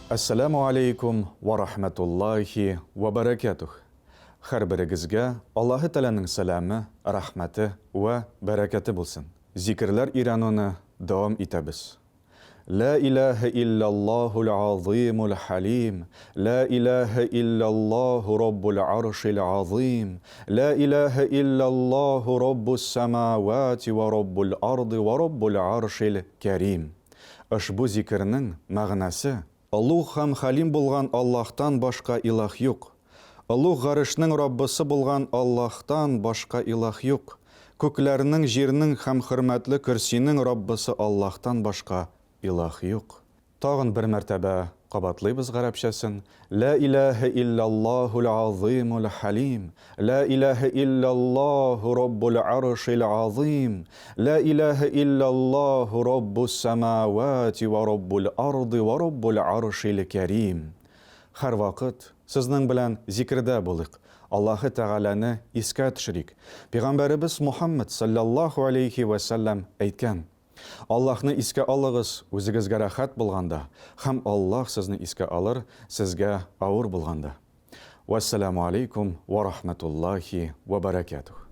Ассаламу алейкум ва рахматуллахи ва баракатух. Һәр берегезгә Аллаһы Тәгаләнең сәламы, рахмәте ва бәрәкәте булсын. Зикрләр ирануны дәвам итәбез. لا إله إلا الله العظيم الحليم لا إله إلا الله رب العرش العظيم لا إله إلا الله رب السماوات ورب الأرض ورب العرش الكريم. Ошбу зикрнең мәгънәсе Улуг һәм Халим булган Аллаһтан башка илаһ юк. Улуг гарышның Раббысы булган Аллаһтан башка илаһ юк. Күкләрнең, җирнең һәм хөрмәтле көрсинең Раббысы Аллаһтан башка илаһ юк. Тагын бер мәртәбә кабатлыйбыз гарәпчәсен. Ла илаһа илляллаһул азимул халим. Ла илаһа илляллаһу раббул аршил азим. Ла илаһа илляллаһу раббус самавати ва раббул арды ва раббул аршил карим. Һәр вакыт сезнең белән зикрдә булыйк. Аллаһы Тәгаләне искә төшерик. Пәйгамбәребез Мухаммад саллаллаһу алейхи ва саллям әйткән: Аллаһны искә алыгыз үзегезгә рәхәт булганда, һәм Аллаһ сезне искә алыр сезгә авыр булганда. Вассаламу алейкум ва рахматуллахи ва баракатух.